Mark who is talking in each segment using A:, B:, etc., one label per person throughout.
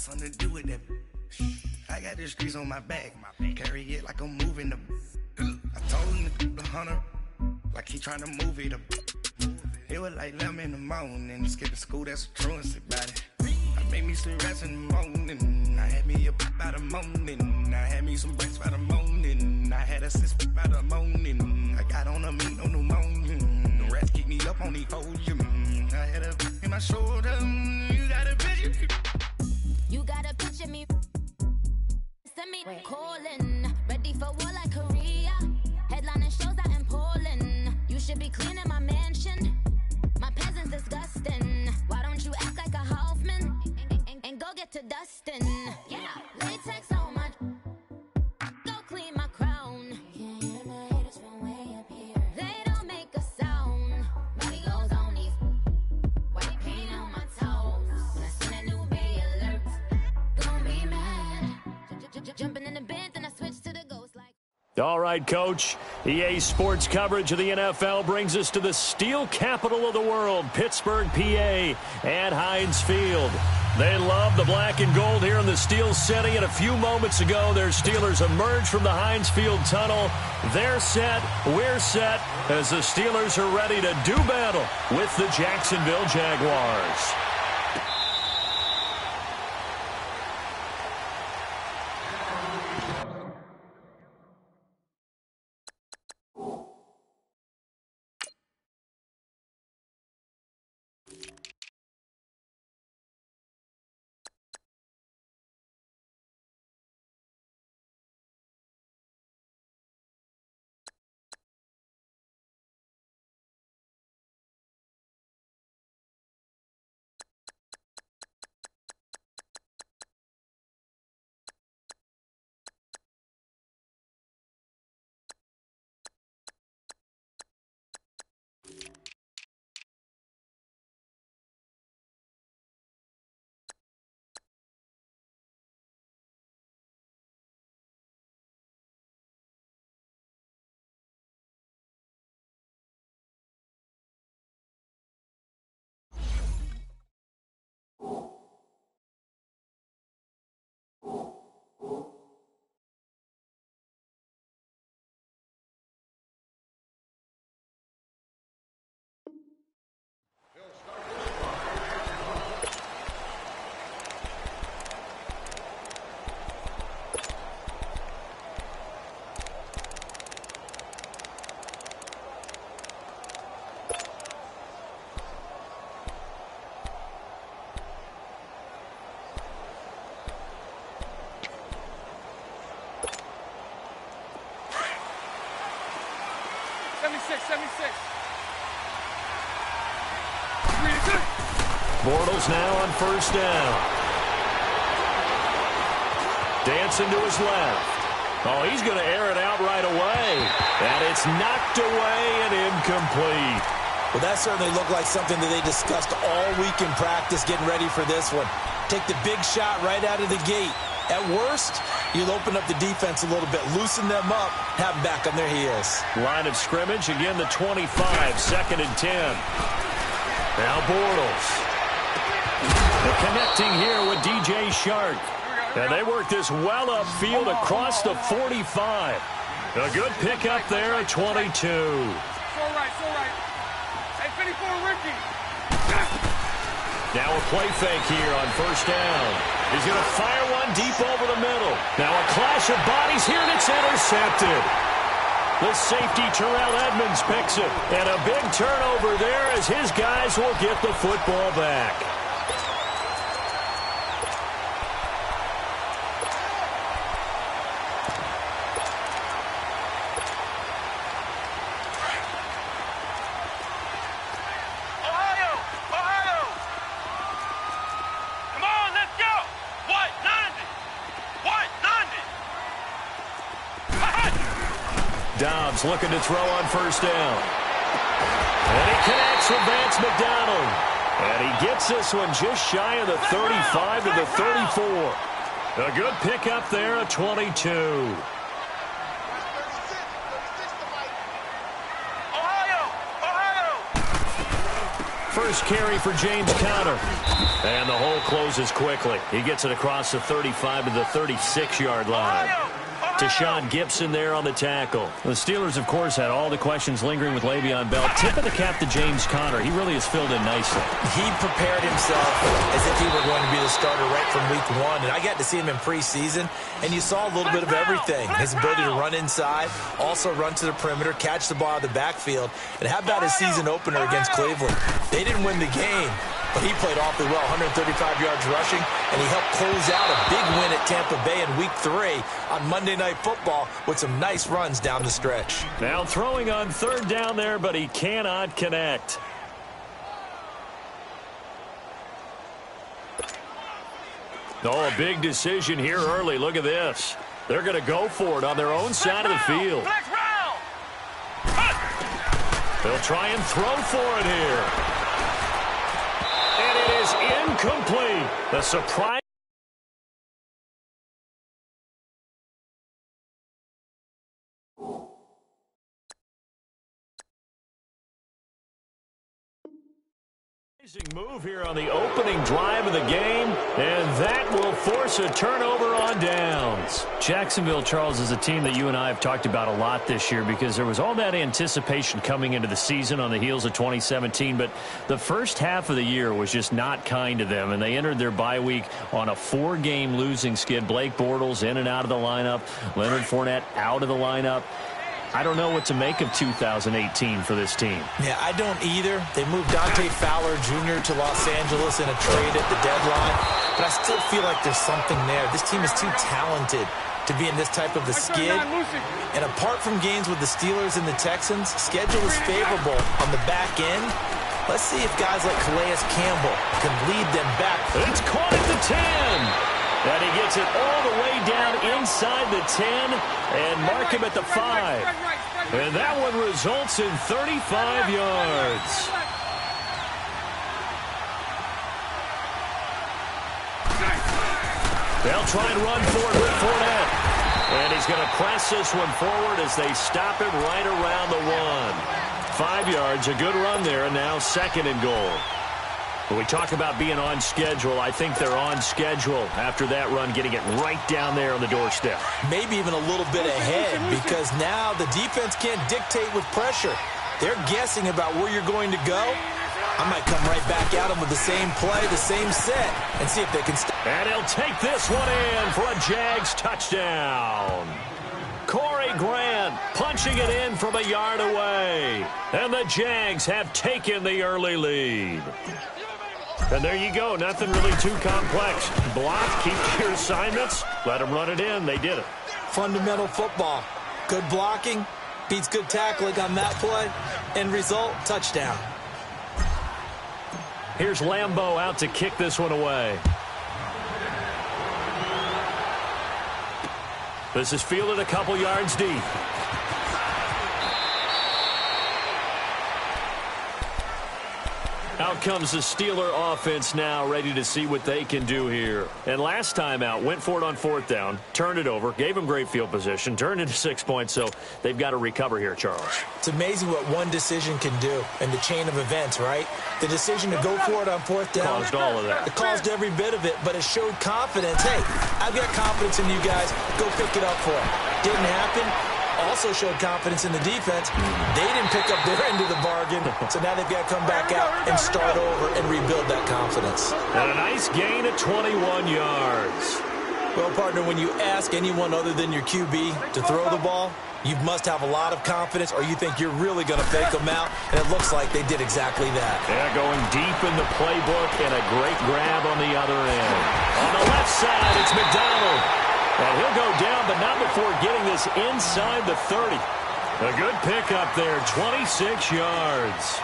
A: something to do with that. I got the streets on my back. Carry it like I'm moving the. I told him the hunter, like he trying to move it up. It was like 11 in the morning. Skipping school, that's a truancy about it. I made me some rest in the morning. I had me a pop by the morning. I had me some breaks by the morning. I had a six by the morning. I got on a meat on the morning. The rats keep me up on the podium. I had a in my shoulder. You got a picture.
B: You got a picture me. Send me calling. Ready for war like Korea. Headlining shows out in Poland. You should be cleaning my mansion. My peasants disgusting. Why don't you act like a Hoffman and go get to dustin'? Yeah, latex on my. Go clean my crown. Can't hear my haters from way up here. They don't make a sound. Money goes on these. White paint on my toes. When I send a new bay alert, gonna be mad. Jumping in the bed, then I switch to the ghost like.
C: All right, Coach. EA Sports coverage of the NFL brings us to the steel capital of the world, Pittsburgh, PA, at Heinz Field. They love the black and gold here in the Steel City, and a few moments ago, their Steelers emerged from the Heinz Field tunnel. They're set, we're set, as the Steelers are ready to do battle with the Jacksonville Jaguars. Bortles now on first down. Dancing to his left. Oh, he's going to air it out right away. And it's knocked away and incomplete.
D: Well, that certainly looked like something that they discussed all week in practice, getting ready for this one. Take the big shot right out of the gate. At worst, you'll open up the defense a little bit, loosen them up, have them back on their heels.
C: Line of scrimmage, again the 25, 2nd and 10. Now Bortles. They're connecting here with DJ Shark. And they work this well upfield across the 45. A good pickup there at 22.
E: So right. Hey, 54, Ricky.
C: Now a play fake here on first down. He's going to fire one deep over the middle. Now a clash of bodies here, and it's intercepted. The safety, Terrell Edmonds, picks it. And a big turnover there as his guys will get the football back. Dobbs looking to throw on first down. And he connects with Vance McDonald. And he gets this one just shy of the 35 to the 34. A good pickup there at 22. First carry for James Conner. And the hold closes quickly. He gets it across the 35 to the 36-yard line. Deshaun Gibson there on the tackle. The Steelers, of course, had all the questions lingering with Le'Veon Bell. Tip of the cap to James Conner. He really has filled in nicely.
D: He prepared himself as if he were going to be the starter right from week 1. And I got to see him in preseason, and you saw a little bit of everything. His ability to run inside, also run to the perimeter, catch the ball out of the backfield. And how about his season opener against Cleveland? They didn't win the game, but he played awfully well, 135 yards rushing, and he helped close out a big win at Tampa Bay in Week 3 on Monday Night Football with some nice runs down the stretch.
C: Now throwing on third down there, but he cannot connect. Oh, a big decision here early. Look at this. They're going to go for it on their own side of the field. They'll try and throw for it here. And it is incomplete. The surprise. Move here on the opening drive of the game, and that will force a turnover on downs. Jacksonville, Charles, is a team that you and I have talked about a lot this year because there was all that anticipation coming into the season on the heels of 2017, but the first half of the year was just not kind to them, and they entered their bye week on a 4-game losing skid. Blake Bortles in and out of the lineup, Leonard Fournette out of the lineup. I don't know what to make of 2018 for this team.
D: Yeah, I don't either. They moved Dante Fowler Jr. to Los Angeles in a trade at the deadline, but I still feel like there's something there. This team is too talented to be in this type of a skid. And apart from games with the Steelers and the Texans, schedule is favorable on the back end. Let's see if guys like Calais Campbell can lead them back.
C: It's caught at the 10. And he gets it all the way down inside the 10 and mark him at the 5. And that one results in 35 yards. They'll try and run for it with Fournette. And he's going to press this one forward as they stop him right around the 1. 5 yards, a good run there, and now 2nd and goal. When we talk about being on schedule, I think they're on schedule after that run, getting it right down there on the doorstep.
D: Maybe even a little bit ahead because now the defense can't dictate with pressure. They're guessing about where you're going to go. I might come right back at them with the same play, the same set, and see if they can stop.
C: And he'll take this one in for a Jags touchdown. Corey Grant punching it in from a yard away. And the Jags have taken the early lead. And there you go. Nothing really too complex. Block, keep your assignments, let them run it in. They did it.
D: Fundamental football. Good blocking beats good tackling on that play. End result, touchdown.
C: Here's Lambeau out to kick this one away. This is fielded a couple yards deep. Out comes the Steeler offense now, ready to see what they can do here. And last time out, went for it on 4th down, turned it over, gave them great field position, turned into 6 points, so they've got to recover here, Charles.
D: It's amazing what one decision can do in the chain of events, right? The decision to go for it on 4th down.
C: Caused all of that.
D: It caused every bit of it, but it showed confidence. Hey, I've got confidence in you guys. Go pick it up for it. Didn't happen. Also showed confidence in the defense. They didn't pick up their end of the bargain, so now they've got to come back out and start over and rebuild that confidence.
C: And a nice gain of 21 yards.
D: Well, partner, when you ask anyone other than your QB to throw the ball, you must have a lot of confidence or you think you're really going to fake them out, and it looks like they did exactly that.
C: Yeah, going deep in the playbook and a great grab on the other end. On the left side, it's McDonald. And he'll go down, but not before getting this inside the 30. A good pickup there, 26 yards.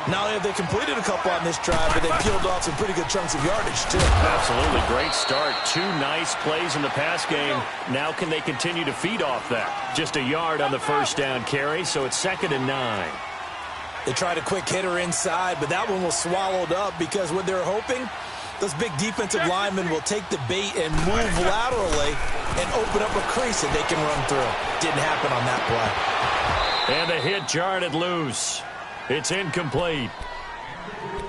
D: Not only have they completed a couple on this drive, but they peeled off some pretty good chunks of yardage, too.
C: Absolutely. Great start. 2 nice plays in the pass game. Now can they continue to feed off that? Just a yard on the first down carry, so it's 2nd and 9.
D: They tried a quick hitter inside, but that one was swallowed up because what they're hoping, those big defensive linemen will take the bait and move laterally and open up a crease that they can run through. Didn't happen on that play.
C: And the hit jarred it loose. It's incomplete.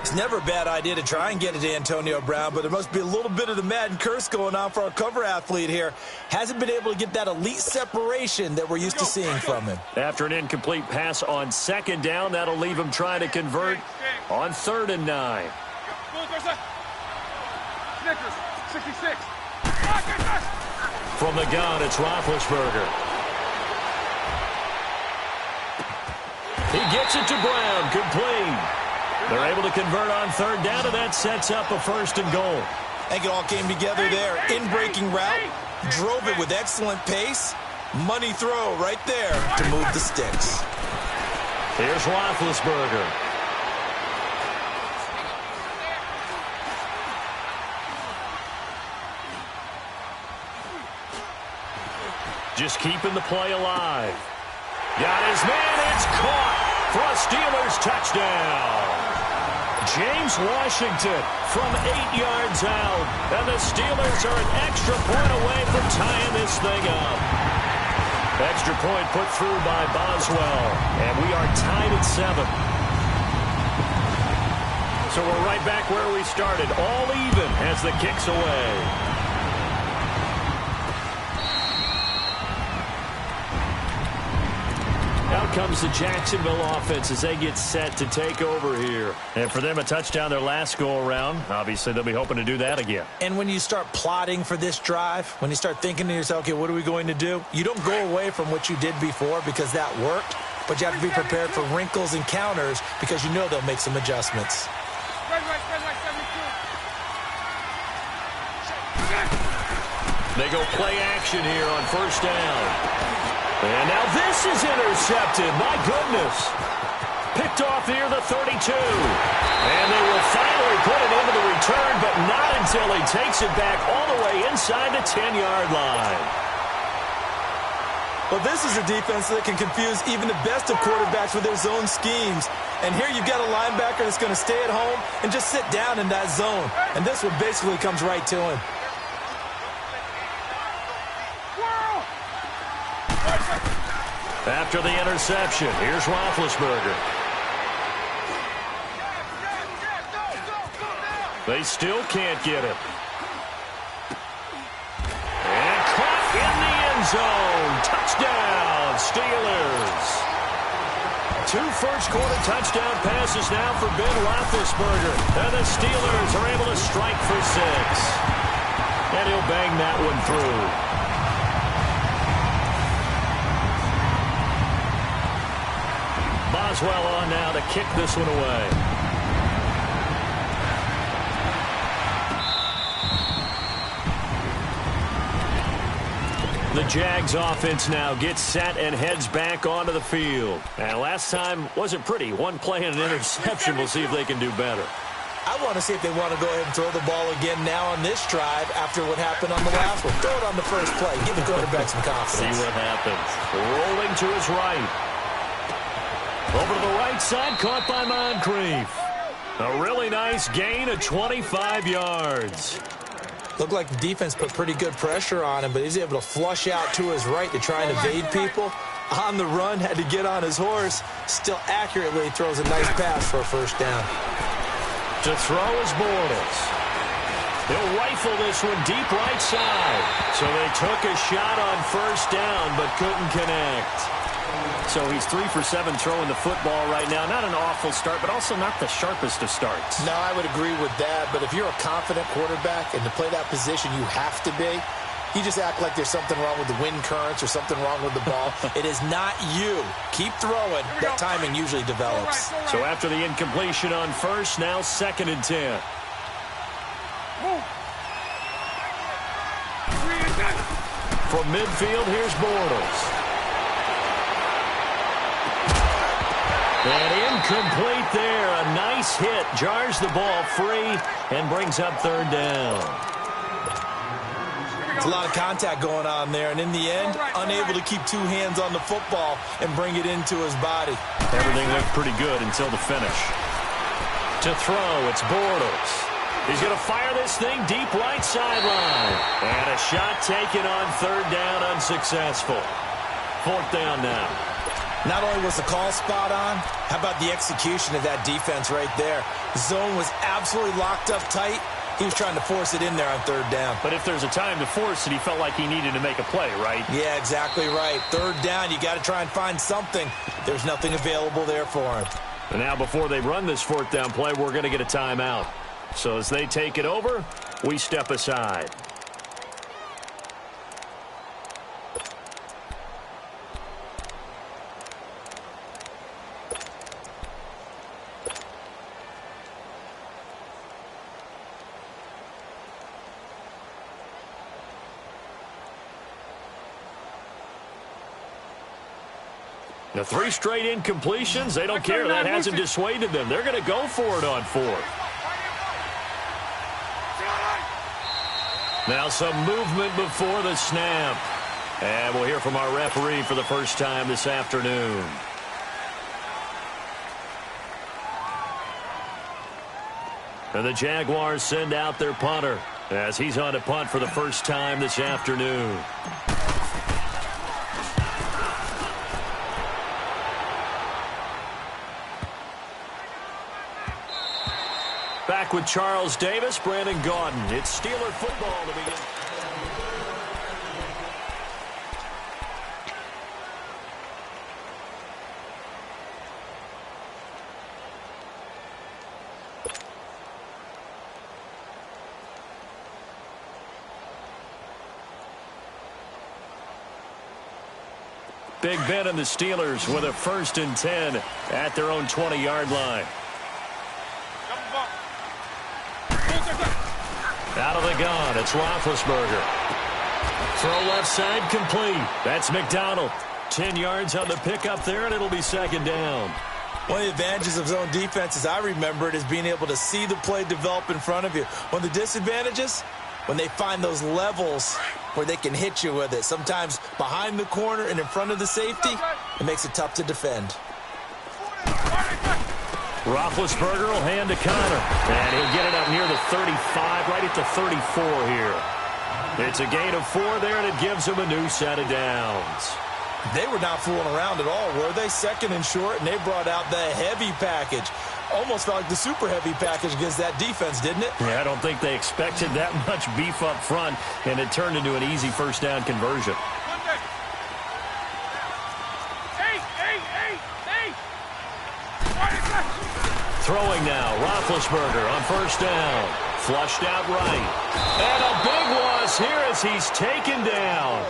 D: It's never a bad idea to try and get it to Antonio Brown, but there must be a little bit of the Madden curse going on for our cover athlete here. Hasn't been able to get that elite separation that we're used to seeing from him.
C: After an incomplete pass on second down, that'll leave him trying to convert on 3rd and 9.
E: Snickers, 66.
C: From the gun, it's Roethlisberger. He gets it to Brown, complete. They're able to convert on 3rd down, and that sets up a 1st and goal.
D: I think it all came together there. In-breaking route, drove it with excellent pace. Money throw right there to move the sticks.
C: Here's Roethlisberger. Just keeping the play alive. Got his man, it's caught for a Steelers touchdown. James Washington from 8 yards out, and the Steelers are an extra point away from tying this thing up. Extra point put through by Boswell, and we are tied at 7. So we're right back where we started, all even as the kick's away. Out comes the Jacksonville offense as they get set to take over here. And for them, a touchdown their last go-around. Obviously, they'll be hoping to do that again.
D: And when you start plotting for this drive, when you start thinking to yourself, okay, what are we going to do? You don't go away from what you did before because that worked, but you have to be prepared for wrinkles and counters because you know they'll make some adjustments.
C: They go play action here on 1st down. And now this is intercepted. My goodness. Picked off near the 32. And they will finally put it into the return, but not until he takes it back all the way inside the 10-yard line.
D: Well, this is a defense that can confuse even the best of quarterbacks with their zone schemes. And here you've got a linebacker that's going to stay at home and just sit down in that zone. And this one basically comes right to him.
C: After the interception, here's Roethlisberger. They still can't get him. And caught in the end zone. Touchdown, Steelers. 2 first-quarter touchdown passes now for Ben Roethlisberger. And the Steelers are able to strike for 6. And he'll bang that one through. Boswell on now to kick this one away. The Jags offense now gets set and heads back onto the field. And last time wasn't pretty. One play and an interception. We'll see if they can do better.
D: I want to see if they want to go ahead and throw the ball again now on this drive after what happened on the last one. Throw it on the first play. Give the quarterback some confidence.
C: See what happens. Rolling to his right. Over to the right side, caught by Moncrief. A really nice gain of 25 yards.
D: Looked like the defense put pretty good pressure on him, but he's able to flush out to his right to try and evade people. On the run, had to get on his horse. Still accurately throws a nice pass for a 1st down.
C: To throw is Bortles. He'll rifle this one deep right side. So they took a shot on 1st down, but couldn't connect. So he's 3 for 7 throwing the football right now. Not an awful start, but also not the sharpest of starts.
F: No, I would agree with that. But if you're a confident quarterback and to play that position, you have to be. You just act like there's something wrong with the wind currents or something wrong with the ball.
D: It is not you. Keep throwing. That timing usually develops.
C: So after the incompletion on 1st, now 2nd and 10. From midfield, here's Bortles. And incomplete there. A nice hit. Jars the ball free and brings up 3rd down.
D: There's a lot of contact going on there. And in the end, unable to keep 2 hands on the football and bring it into his body.
C: Everything looked pretty good until the finish. To throw, it's Bortles. He's going to fire this thing deep right sideline. And a shot taken on 3rd down, unsuccessful. 4th down now.
D: Not only was the call spot on, how about the execution of that defense right there? The zone was absolutely locked up tight. He was trying to force it in there on third down.
C: But if there's a time to force it, he felt like he needed to make a play, right?
D: Yeah, exactly right. Third down, you got to try and find something. There's nothing available there for him.
C: And now before they run this fourth down play, we're going to get a timeout. So as they take it over, we step aside. The 3 straight incompletions, they don't care. That hasn't dissuaded them. They're going to go for it on 4th. Now some movement before the snap. And we'll hear from our referee for the first time this afternoon. And the Jaguars send out their punter as he's on to punt for the first time this afternoon. Back with Charles Davis, Brandon Gaudin. It's Steeler football to begin. Big Ben and the Steelers with a 1st and 10 at their own 20-yard line. Out of the gun, it's Roethlisberger. Throw left side, complete. That's McDonald. 10 yards on the pickup there, and it'll be 2nd down.
D: One of the advantages of zone defense, as I remember it, is being able to see the play develop in front of you. One of the disadvantages, when they find those levels where they can hit you with it. Sometimes behind the corner and in front of the safety, it makes it tough to defend.
C: Roethlisberger will hand to Connor, and he'll get it up near the 35, right at the 34 here. It's a gain of 4 there, and it gives him a new set of downs.
D: They were not fooling around at all, were they? 2nd and short, and they brought out the heavy package. Almost felt like the super heavy package against that defense, didn't it?
C: Yeah, I don't think they expected that much beef up front, and it turned into an easy 1st down conversion. Throwing now, Roethlisberger on 1st down. Flushed out right. And a big loss here as he's taken down.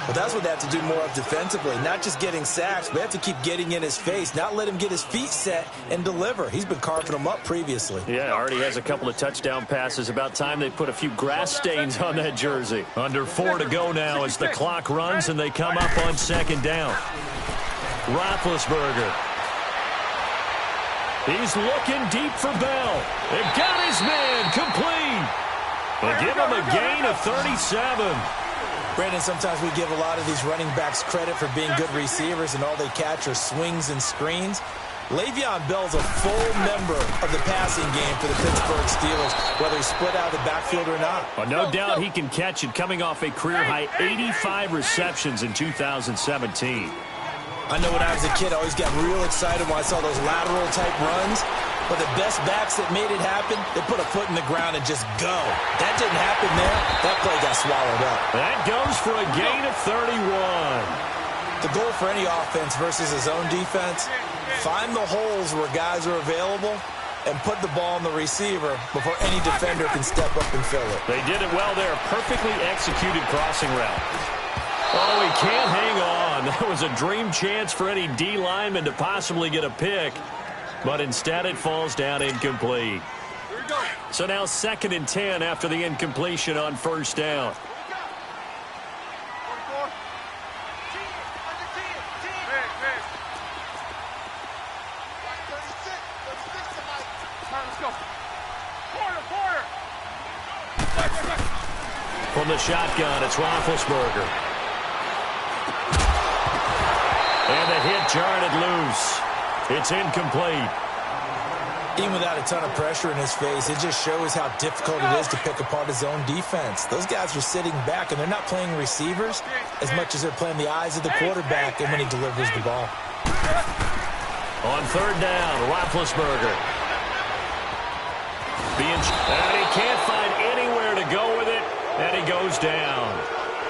D: Well, that's what they have to do more of defensively. Not just getting sacks, but they have to keep getting in his face. Not let him get his feet set and deliver. He's been carving them up previously.
C: Yeah, already has a couple of touchdown passes. About time they put a few grass stains on that jersey. Under 4 to go now as the clock runs and they come up on 2nd down. Roethlisberger. He's looking deep for Bell. They've got his man complete. They give him a gain of 37.
D: Brandon, sometimes we give a lot of these running backs credit for being good receivers, and all they catch are swings and screens. Le'Veon Bell's a full member of the passing game for the Pittsburgh Steelers, whether he's split out of the backfield or not.
C: Well, no doubt he can catch it, coming off a career-high 85 receptions in 2017.
D: I know when I was a kid, I always got real excited when I saw those lateral-type runs. But the best backs that made it happen, they put a foot in the ground and just go. That didn't happen there. That play got swallowed up.
C: That goes for a gain of 31.
D: The goal for any offense versus his own defense, find the holes where guys are available and put the ball on the receiver before any defender can step up and fill it.
C: They did it well there. Perfectly executed crossing route. Oh, he can't hang on. That was a dream chance for any D lineman to possibly get a pick. But instead it falls down incomplete. So now 2nd and 10 after the incompletion on 1st down. From the shotgun, it's Roethlisberger. And the hit jarred it loose. It's incomplete.
D: Even without a ton of pressure in his face, it just shows how difficult it is to pick apart his own defense. Those guys are sitting back, and they're not playing receivers as much as they're playing the eyes of the quarterback and when he delivers the ball.
C: On third down, Roethlisberger. And he can't find anywhere to go with it, and he goes down.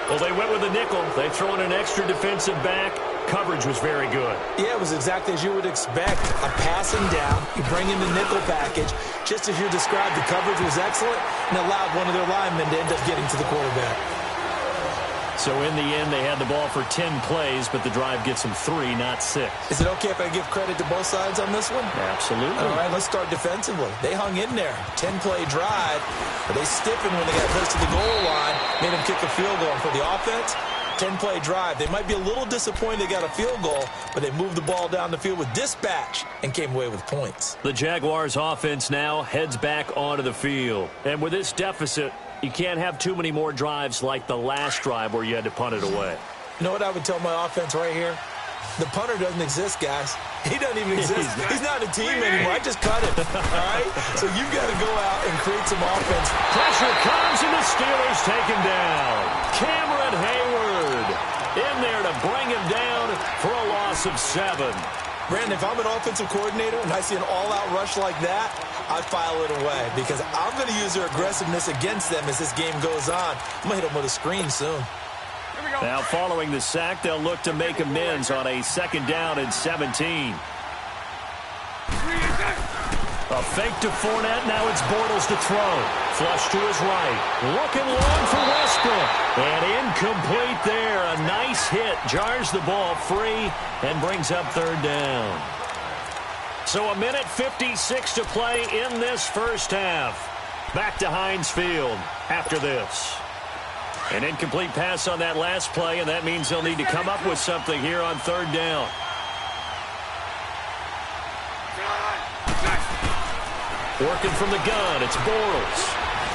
C: Well, they went with a nickel. They throw in an extra defensive back. Coverage was very good.
D: Yeah, it was exactly as you would expect. A passing down, you bring in the nickel package. Just as you described, the coverage was excellent and allowed one of their linemen to end up getting to the quarterback.
C: So in the end, they had the ball for 10 plays, but the drive gets them 3, not 6.
D: Is it okay if I give credit to both sides on this one?
C: Absolutely.
D: All right, let's start defensively. They hung in there. 10-play drive, but they stiffened when they got close to the goal line, made them kick a field goal. For the offense, 10-play drive. They might be a little disappointed they got a field goal, but they moved the ball down the field with dispatch and came away with points.
C: The Jaguars' offense now heads back onto the field. And with this deficit, you can't have too many more drives like the last drive where you had to punt it away.
D: You know what I would tell my offense right here? The punter doesn't exist, guys. He doesn't even exist. He's not a team anymore. I just cut him, all right? So you've got to go out and create some offense.
C: Pressure comes, and the Steelers take him down. Cameron Hayward in there to bring him down for a loss of 7.
D: Brandon, if I'm an offensive coordinator and I see an all-out rush like that, I file it away because I'm going to use their aggressiveness against them as this game goes on. I'm going to hit them with a screen soon.
C: Now, following the sack, they'll look to make amends on a 2nd down and 17. A fake to Fournette. Now it's Bortles to throw. Flush to his right. Looking long for Westbrook. And incomplete there. A nice hit. Jars the ball free and brings up 3rd down. So 1:56 to play in this first half. Back to Heinz Field after this. An incomplete pass on that last play, and that means they'll need to come up with something here on 3rd down. Working from the gun, it's Bortles.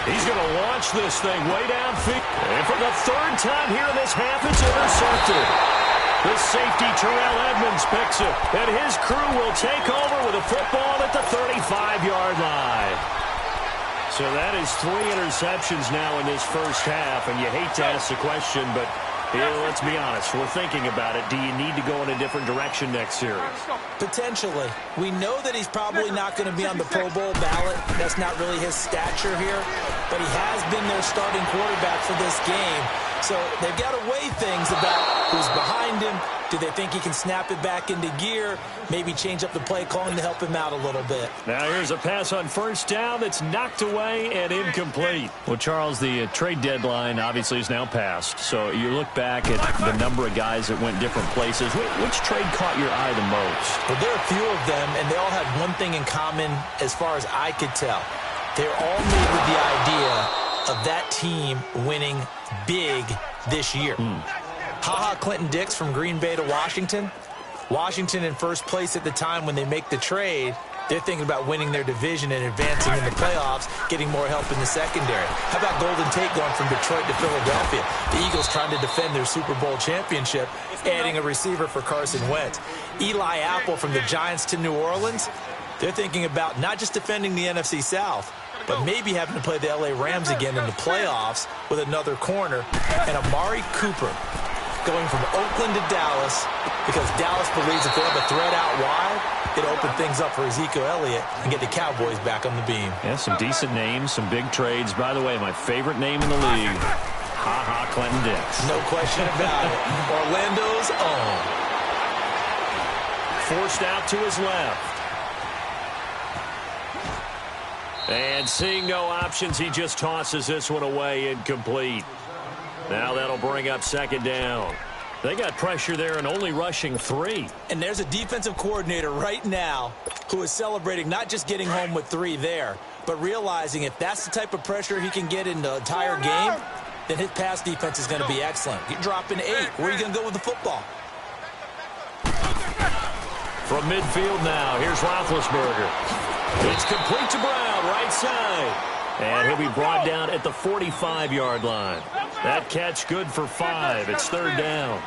C: He's going to launch this thing way downfield. And for the 3rd time here in this half, it's intercepted. The safety, Terrell Edmonds, picks it. And his crew will take over with a football at the 35-yard line. So that is 3 interceptions now in this first half. And you hate to ask the question, but let's be honest. We're thinking about it. Do you need to go in a different direction next series?
D: Potentially. We know that he's probably not going to be on the Pro Bowl ballot. That's not really his stature here. But he has been their starting quarterback for this game. So they've got to weigh things about who's behind him. Do they think he can snap it back into gear? Maybe change up the play calling to help him out a little bit.
C: Now here's a pass on 1st down that's knocked away and incomplete. Well, Charles, the trade deadline obviously is now passed. So you look back at the number of guys that went different places. Which trade caught your eye the most?
D: Well, there are a few of them, and they all had one thing in common as far as I could tell. They're all made with the idea of that team winning big this year. Ha-Ha Clinton-Dix from Green Bay to Washington. Washington in first place at the time when they make the trade. They're thinking about winning their division and advancing in the playoffs, getting more help in the secondary. How about Golden Tate going from Detroit to Philadelphia? The Eagles trying to defend their Super Bowl championship, adding a receiver for Carson Wentz. Eli Apple from the Giants to New Orleans. They're thinking about not just defending the NFC South, but maybe having to play the LA Rams again in the playoffs with another corner. And Amari Cooper going from Oakland to Dallas because Dallas believes if they have a threat out wide, it'll open things up for Ezekiel Elliott and get the Cowboys back on the beam.
C: Yeah, some decent names, some big trades. By the way, my favorite name in the league, Ha-Ha Clinton-Dix.
D: No question about it. Orlando's own.
C: Forced out to his left. And seeing no options, he just tosses this one away incomplete. Now that'll bring up 2nd down. They got pressure there and only rushing 3.
D: And there's a defensive coordinator right now who is celebrating not just getting home with 3 there, but realizing if that's the type of pressure he can get in the entire game, then his pass defense is going to be excellent. You're dropping 8. Where are you going to go with the football?
C: From midfield now, here's Roethlisberger. It's complete to Brown, right side. And he'll be brought down at the 45-yard line. That catch good for 5. It's 3rd down.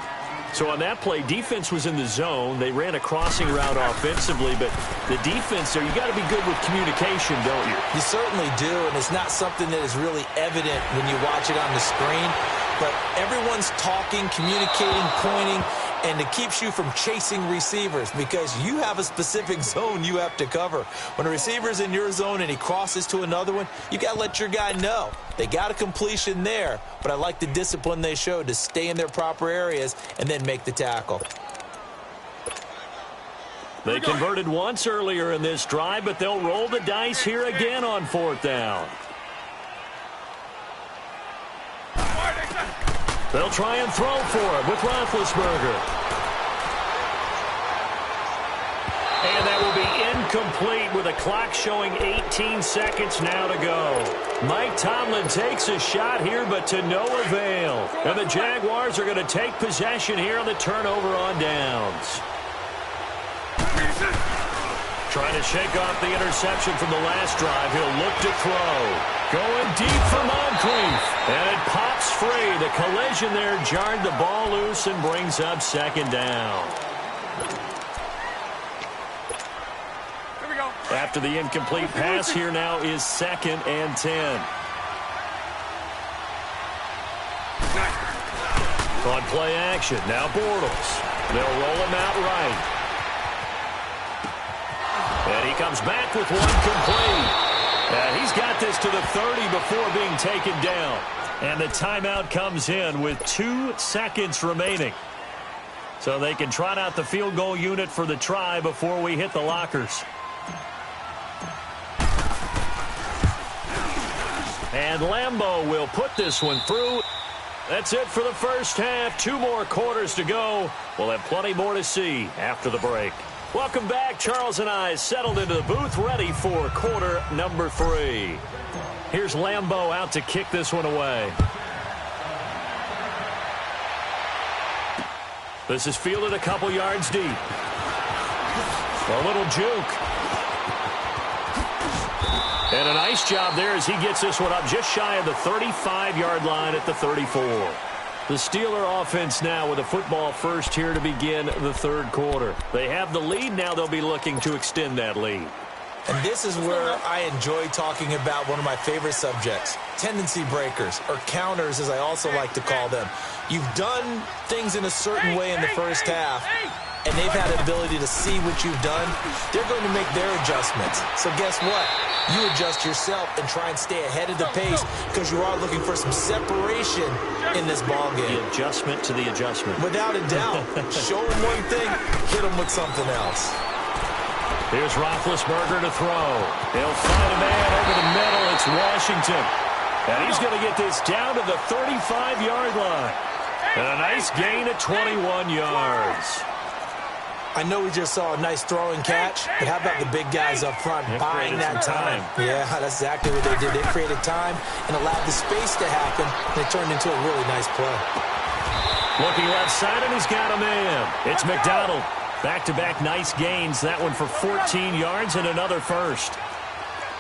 C: So on that play, defense was in the zone. They ran a crossing route offensively, but the defense there, you got to be good with communication, don't you?
D: You certainly do, and it's not something that is really evident when you watch it on the screen. but everyone's talking, communicating, pointing, and it keeps you from chasing receivers because you have a specific zone you have to cover. When a receiver's in your zone and he crosses to another one, you got to let your guy know. They got a completion there, but I like the discipline they showed to stay in their proper areas and then make the tackle.
C: They converted once earlier in this drive, but they'll roll the dice here again on 4th down. They'll try and throw for it with Roethlisberger. And that will be incomplete with a clock showing 18 seconds now to go. Mike Tomlin takes a shot here, but to no avail. And the Jaguars are going to take possession here on the turnover on downs. Trying to shake off the interception from the last drive. He'll look to throw. Going deep for Moncrief. And it pops free. The collision there jarred the ball loose and brings up 2nd down.
E: Here we go.
C: After the incomplete pass, here now is 2nd and 10. On play action, now Bortles. They'll roll him out right. And he comes back with one complete. And he's got this to the 30 before being taken down. And the timeout comes in with 2 seconds remaining. So they can trot out the field goal unit for the try before we hit the lockers. And Lambeau will put this one through. That's it for the first half. 2 more quarters to go. We'll have plenty more to see after the break. Welcome back. Charles and I settled into the booth, ready for quarter number 3. Here's Lambeau out to kick this one away. This is fielded a couple yards deep. A little juke. And a nice job there as he gets this one up just shy of the 35-yard line at the 34. The Steeler offense now with a football first here to begin the 3rd quarter. They have the lead. Now they'll be looking to extend that lead.
D: And this is where I enjoy talking about one of my favorite subjects, tendency breakers, or counters as I also like to call them. You've done things in a certain way in the first half, and they've had the ability to see what you've done. They're going to make their adjustments. So guess what? You adjust yourself and try and stay ahead of the pace because you are looking for some separation in this ball game.
C: The adjustment to the adjustment.
D: Without a doubt. Show them one thing, hit them with something else.
C: Here's Roethlisberger to throw. He'll find a man over the middle. It's Washington. And he's going to get this down to the 35-yard line. And a nice gain of 21 yards.
D: I know we just saw a nice throwing catch, but how about the big guys up front buying that time? Yeah, that's exactly what they did. They created time and allowed the space to happen, and it turned into a really nice play.
C: Looking left side, and he's got a man. It's McDonald. Back-to-back nice gains. That one for 14 yards and another first.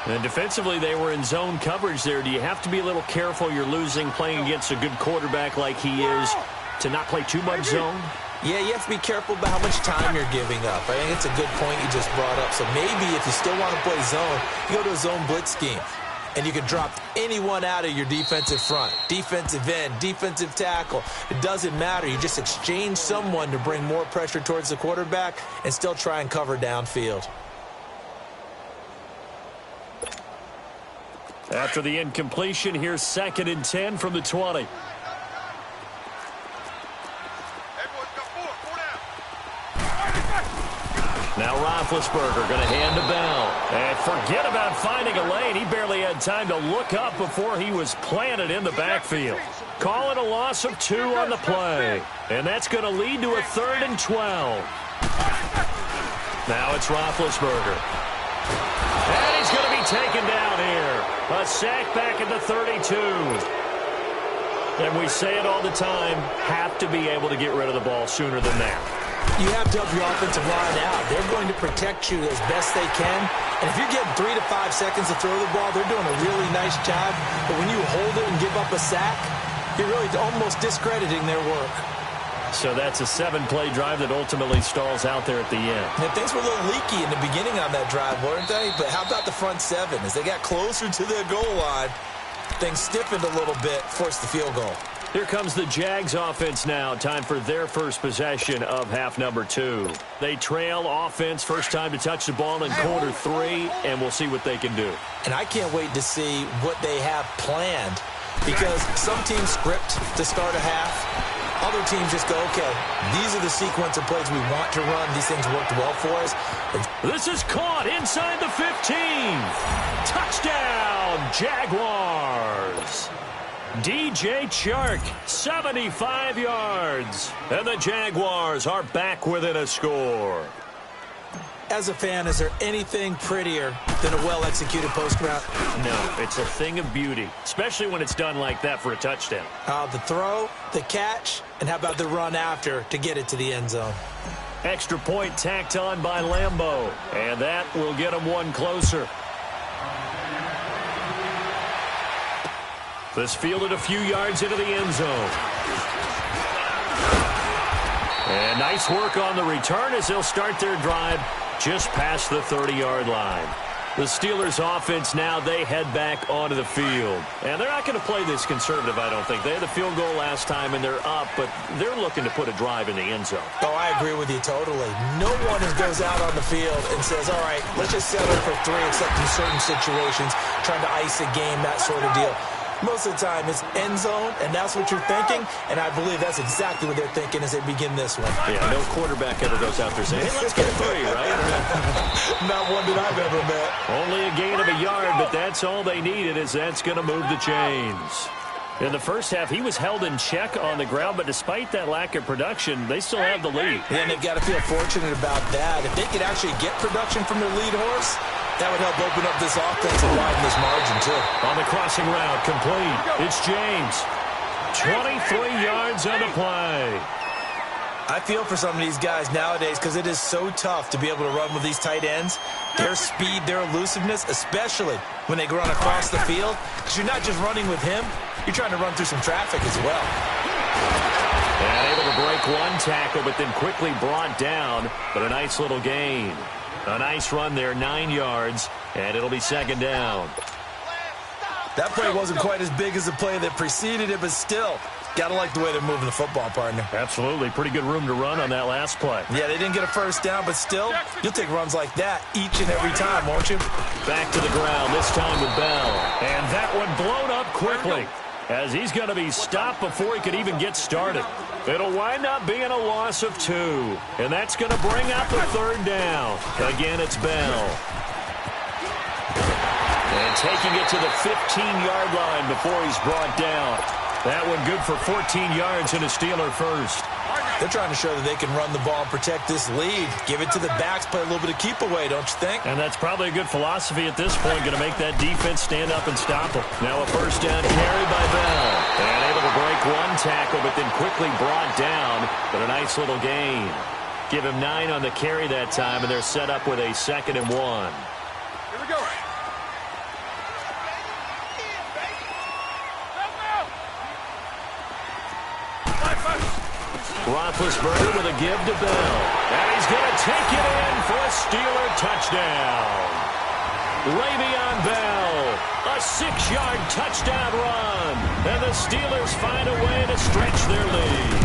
C: And defensively, they were in zone coverage there. Do you have to be a little careful? You're losing playing against a good quarterback like he is to not play too much zone?
D: Yeah, you have to be careful about how much time you're giving up. I think it's a good point you just brought up. So maybe if you still want to play zone, you go to a zone blitz scheme. And you can drop anyone out of your defensive front. Defensive end, defensive tackle. It doesn't matter. You just exchange someone to bring more pressure towards the quarterback and still try and cover downfield.
C: After the incompletion, here's 2nd and 10 from the 20. Now Roethlisberger going to hand to Bell. And forget about finding a lane. He barely had time to look up before he was planted in the backfield. Call it a loss of 2 on the play. And that's going to lead to a 3rd and 12. Now it's Roethlisberger. And he's going to be taken down here. A sack back at the 32. And we say it all the time, have to be able to get rid of the ball sooner than that.
D: You have to help your offensive line out. They're going to protect you as best they can. And if you're getting 3 to 5 seconds to throw the ball, they're doing a really nice job. But when you hold it and give up a sack, you're really almost discrediting their work.
C: So that's a 7-play drive that ultimately stalls out there at the end.
D: And things were a little leaky in the beginning on that drive, weren't they? But how about the front 7? As they got closer to their goal line, things stiffened a little bit, forced the field goal.
C: Here comes the Jags offense now. Time for their first possession of half number 2. They trail offense, first time to touch the ball in quarter 3, and we'll see what they can do.
D: And I can't wait to see what they have planned, because some teams script to start a half. Other teams just go, okay, these are the sequence of plays we want to run. These things worked well for us.
C: This is caught inside the 15. Touchdown, Jaguars. DJ Chark, 75 yards. And the Jaguars are back within a score.
D: As a fan, is there anything prettier than a well-executed post route?
C: No, it's a thing of beauty, especially when it's done like that for a touchdown.
D: The throw, the catch, and how about the run after to get it to the end zone?
C: Extra point tacked on by Lambeau, and that will get him one closer. This fielded a few yards into the end zone. And nice work on the return as they'll start their drive just past the 30-yard line. The Steelers offense now, they head back onto the field. And they're not going to play this conservative, I don't think. They had the field goal last time, and they're up, but they're looking to put a drive in the end zone.
D: Oh, I agree with you totally. No one goes out on the field and says, all right, let's just settle for 3, except in certain situations, trying to ice a game, that sort of deal. Most of the time, it's end zone, and that's what you're thinking, and I believe that's exactly what they're thinking as they begin this one.
C: Yeah, no quarterback ever goes out there saying, hey, let's get 3, right?
D: Not one that I've ever met.
C: Only a gain of a yard, but that's all they needed, as that's going to move the chains. In the first half, he was held in check on the ground, but despite that lack of production, they still have the lead.
D: And they've got to feel fortunate about that. If they could actually get production from their lead horse, that would help open up this offense and widen this margin, too.
C: On the crossing route, complete. It's James. 23 yards on the play.
D: I feel for some of these guys nowadays because it is so tough to be able to run with these tight ends. Their speed, their elusiveness, especially when they run across the field. Because you're not just running with him, you're trying to run through some traffic as well.
C: And able to break one tackle, but then quickly brought down. But a nice little gain. A nice run there, 9 yards, and it'll be second down.
D: That play wasn't quite as big as the play that preceded it, but still, got to like the way they're moving the football, partner.
C: Absolutely. Pretty good room to run on that last play.
D: Yeah, they didn't get a first down, but still, you'll take runs like that each and every time, won't you?
C: Back to the ground, this time with Bell. And that one blown up quickly, as he's going to be stopped before he could even get started. It'll wind up being a loss of 2, and that's going to bring out the third down. Again, it's Bell. And taking it to the 15-yard line before he's brought down. That one good for 14 yards and a Steeler first.
D: They're trying to show that they can run the ball and protect this lead. Give it to the backs, play a little bit of keep away, don't you think?
C: And that's probably a good philosophy at this point, going to make that defense stand up and stop them. Now a first down carry by Bell. And able to break one tackle, but then quickly brought down. But a nice little gain. Give him 9 on the carry that time, and they're set up with a 2nd and 1.
E: Here we go.
C: Roethlisberger with a give to Bell. And he's going to take it in for a Steeler touchdown. Le'Veon Bell, a 6-yard touchdown run. And the Steelers find a way to stretch their lead.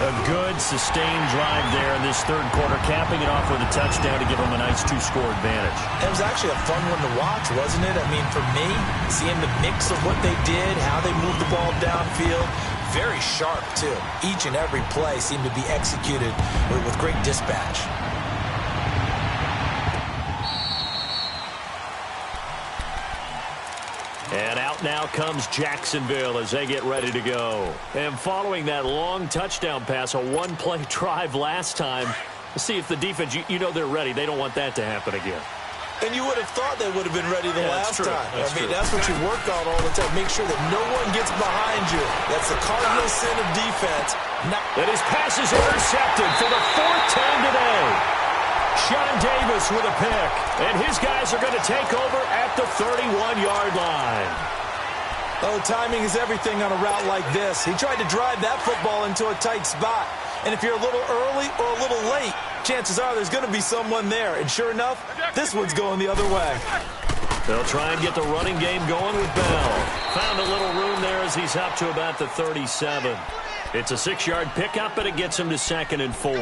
C: A good, sustained drive there in this third quarter, capping it off with a touchdown to give them a nice 2-score advantage.
D: It was actually a fun one to watch, wasn't it? I mean, for me, seeing the mix of what they did, how they moved the ball downfield, very sharp, too. Each and every play seemed to be executed with great dispatch.
C: And out now comes Jacksonville as they get ready to go. And following that long touchdown pass, a 1-play drive last time, see if the defense, you know they're ready. They don't want that to happen again.
D: And you would have thought they would have been ready the last time.
C: That's
D: what you work on all the time. Make sure that no one gets behind you. That's the cardinal sin of defense.
C: And his pass is intercepted for the 4th time today. Sean Davis with a pick. And his guys are going to take over at the 31-yard line.
D: Oh, timing is everything on a route like this. He tried to drive that football into a tight spot. And if you're a little early or a little late, chances are there's going to be someone there. And sure enough, this one's going the other way.
C: They'll try and get the running game going with Bell. Found a little room there as as he's up to about the 37. It's a 6-yard pickup, and it gets him to 2nd and 4.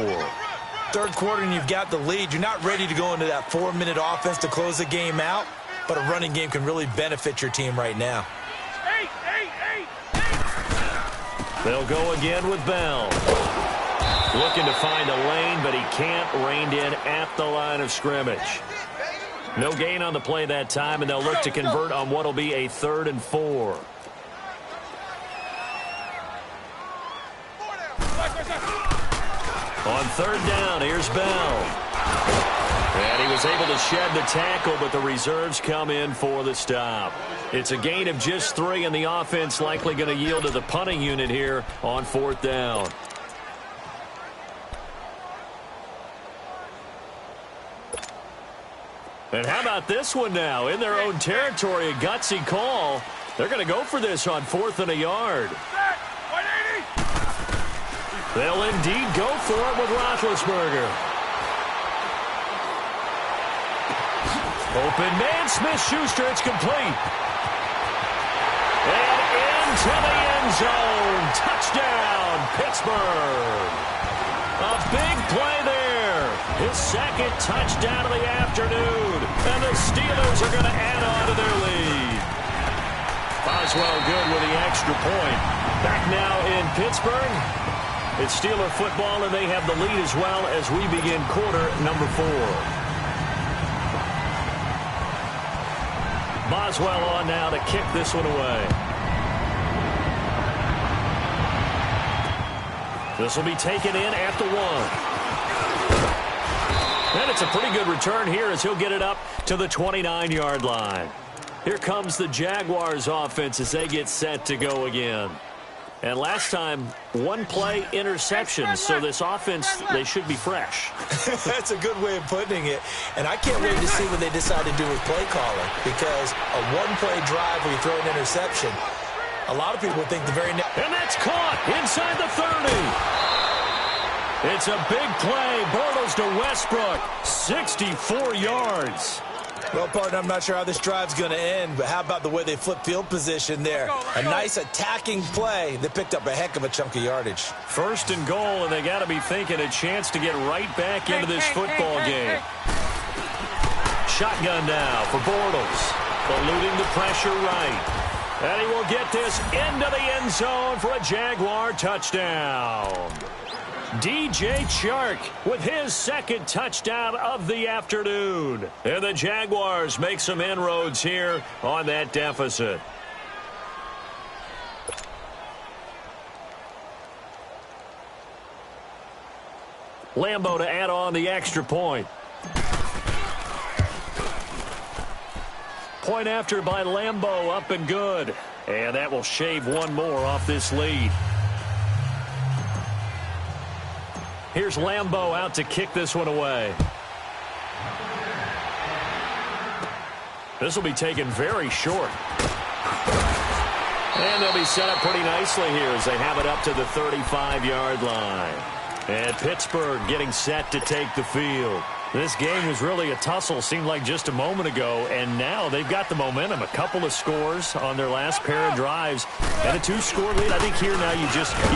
D: Third quarter, and you've got the lead. You're not ready to go into that 4-minute offense to close the game out, but a running game can really benefit your team right now.
C: They'll go again with Bell. Looking to find a lane, but he can't. Reined in at the line of scrimmage. No gain on the play that time, and they'll look to convert on what will be a 3rd and 4. On 3rd down, here's Bell. And he was able to shed the tackle, but the reserves come in for the stop. It's a gain of just 3, and the offense likely going to yield to the punting unit here on 4th down. And how about this one now? In their own territory, a gutsy call. They're going to go for this on 4th and a yard. They'll indeed go for it with Roethlisberger. Open man, Smith-Schuster, it's complete. And into the end zone. Touchdown, Pittsburgh. A big play there. His 2nd touchdown of the afternoon. And the Steelers are going to add on to their lead. Boswell good with the extra point. Back now in Pittsburgh. It's Steeler football, and they have the lead as well as we begin quarter number 4. Boswell on now to kick this one away. This will be taken in at the 1. And it's a pretty good return here as he'll get it up to the 29-yard line. Here comes the Jaguars offense as they get set to go again. And last time, 1-play interception, so this offense, they should be fresh.
D: That's a good way of putting it. And I can't wait to see what they decide to do with play calling, because a 1-play drive where you throw an interception, a lot of people think the very next...
C: And that's caught inside the 30. It's a big play. Bortles to Westbrook, 64 yards.
D: Well, partner, I'm not sure how this drive's going to end, but how about the way they flip field position there? A nice attacking play that picked up a heck of a chunk of yardage.
C: 1st and goal, and they got to be thinking a chance to get right back into this football game. Shotgun now for Bortles, eluding the pressure right. And he will get this into the end zone for a Jaguar touchdown. DJ Chark with his 2nd touchdown of the afternoon. And the Jaguars make some inroads here on that deficit. Lambo to add on the extra point. Point after by Lambo, up and good. And that will shave 1 more off this lead. Here's Lambo out to kick this one away. This will be taken very short. And they'll be set up pretty nicely here as they have it up to the 35-yard line. And Pittsburgh getting set to take the field. This game was really a tussle, seemed like just a moment ago, and now they've got the momentum. A couple of scores on their last pair of drives, and a 2-score lead. I think here now you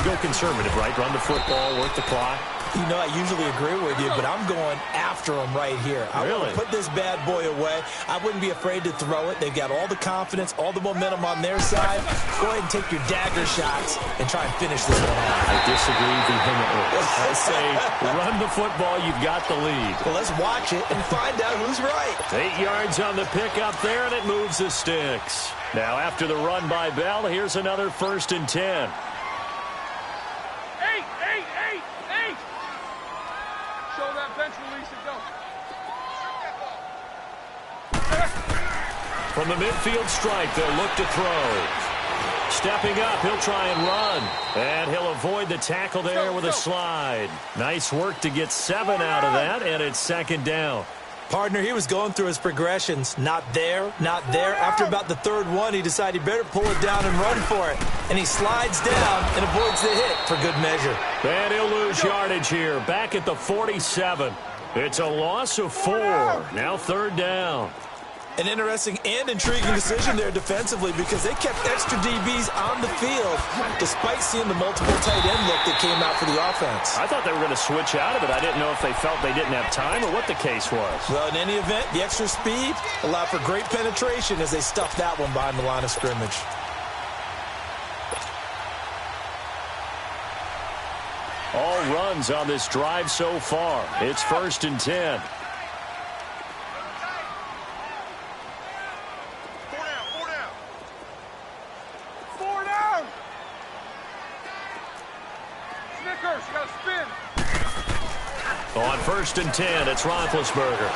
C: go conservative, right? Run the football, work the clock.
D: You know, I usually agree with you, but I'm going after them right here. I want to put this bad boy away. I wouldn't be afraid to throw it. They've got all the confidence, all the momentum on their side. Go ahead and take your dagger shots and try and finish this one off.
C: I disagree vehemently. I say run the football. You've got the lead.
D: Well, let's watch it and find out who's right.
C: 8 yards on the pickup there, and it moves the sticks. Now, after the run by Bell, here's another 1st and 10. From the midfield stripe, they'll look to throw. Stepping up, he'll try and run. And he'll avoid the tackle there with a slide. Nice work to get 7 out of that, and it's 2nd down.
D: Partner, he was going through his progressions. Not there, not there. After about the 3rd one, he decided he better pull it down and run for it. And he slides down and avoids the hit for good measure.
C: And he'll lose yardage here. Back at the 47. It's a loss of 4. Now 3rd down.
D: An interesting and intriguing decision there defensively because they kept extra DBs on the field despite seeing the multiple tight end look that came out for the offense.
C: I thought they were going to switch out of it. I didn't know if they felt they didn't have time or what the case was.
D: Well, in any event, the extra speed allowed for great penetration as they stuffed that one behind the line of scrimmage.
C: All runs on this drive so far. It's 1st and 10. On 1st and 10, it's Roethlisberger.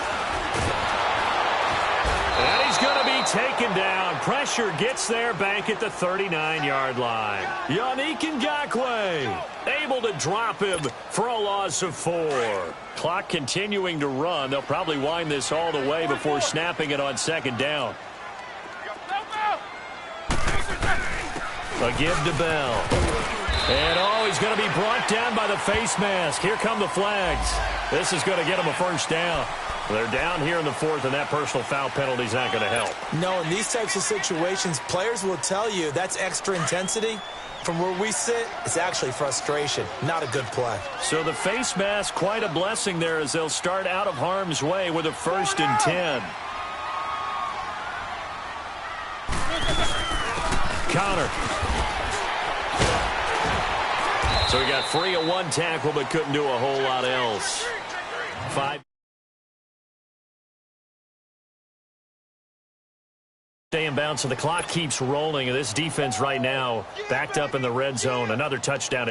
C: And he's going to be taken down. Pressure gets there back at the 39-yard line. Yannick Ngakoue able to drop him for a loss of 4. Clock continuing to run. They'll probably wind this all the way before snapping it on 2nd down. A give to Bell. And, he's going to be brought down by the face mask. Here come the flags. This is going to get him a 1st down. They're down here in the 4th, and that personal foul penalty is not going to help.
D: No, in these types of situations, players will tell you that's extra intensity. From where we sit, it's actually frustration, not a good play.
C: So the face mask, quite a blessing there as they'll start out of harm's way with a 1st and 10. Counter. So he got free of 1 tackle but couldn't do a whole lot else. 5. Stay in bounds, so the clock keeps rolling. This defense right now backed up in the red zone. Another touchdown.